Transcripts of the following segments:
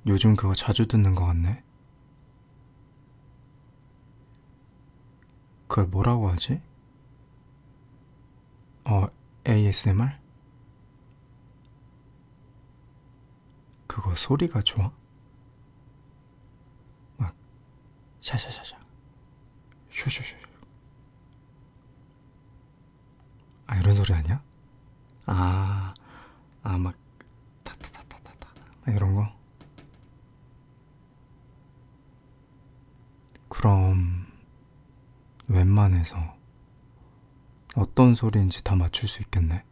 요즘 그거 자주 듣는 거 같네. 그걸 뭐라고 하지? 어, ASMR? 그거 소리가 좋아? 막 샤샤샤샤 쇼쇼쇼. 아, 이런 소리 아니야? 아, 막 타타타타타타 이런 거? 그럼 웬만해서 어떤 소리인지 다 맞출 수 있겠네.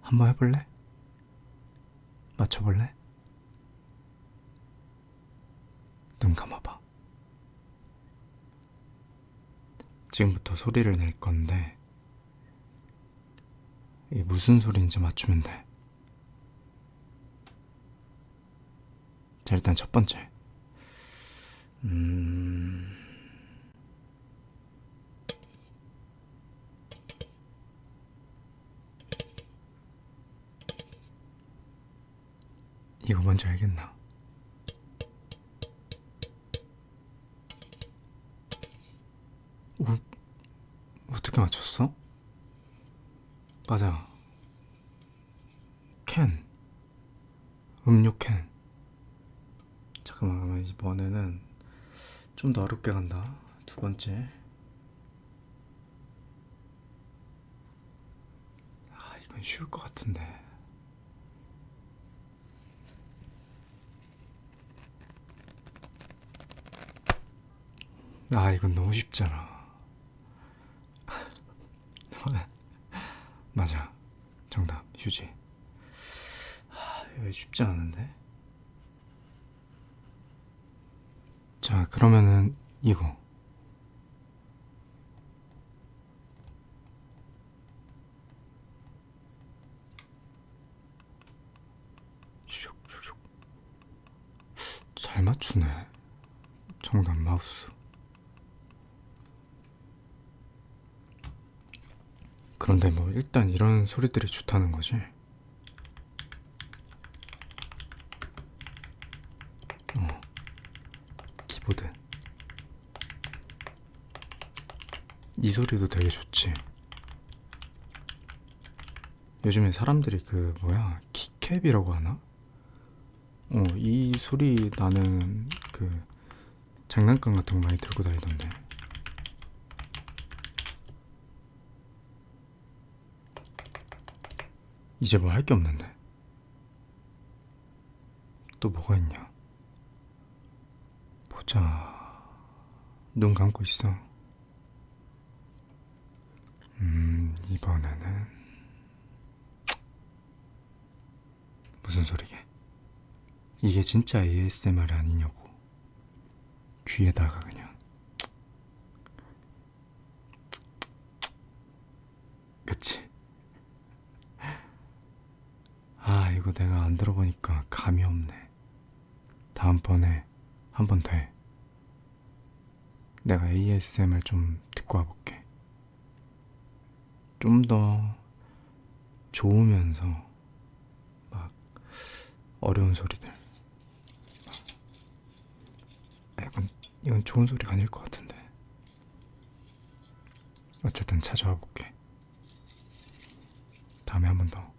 한번 해볼래? 맞춰볼래? 눈 감아봐. 지금부터 소리를 낼 건데 이게 무슨 소리인지 맞추면 돼. 자, 일단 첫 번째. 이거 뭔지 알겠나? 오, 어떻게 맞췄어? 맞아. 캔. 음료 캔. 잠깐만, 이번에는 좀 더 어렵게 간다. 두 번째. 아, 이건 쉬울 것 같은데. 아, 이건 너무 쉽잖아. 맞아. 정답, 휴지. 아, 이거 쉽지 않은데? 자, 그러면은 이거. 슉슉슉. 잘 맞추네. 정답, 마우스. 그런데 뭐 일단 이런 소리들이 좋다는 거지. 키보드. 이 소리도 되게 좋지. 요즘에 사람들이 그 뭐야 키캡이라고 하나? 이 소리 나는 그 장난감 같은 거 많이 들고 다니던데. 이제 뭐 할 게 없는데. 또 뭐가 있냐? 보자. 눈 감고 있어. 이번에는 무슨 소리게? 이게 진짜 ASMR 아니냐고. 귀에다가 그냥. 그치? 아, 이거 내가 안 들어보니까 감이 없네. 다음번에 한 번 돼. 내가 ASMR 좀 듣고 와볼게. 좀 더 좋으면서 막 어려운 소리들. 아, 이건 좋은 소리가 아닐 것 같은데. 어쨌든 찾아와 볼게. 다음에 한 번 더.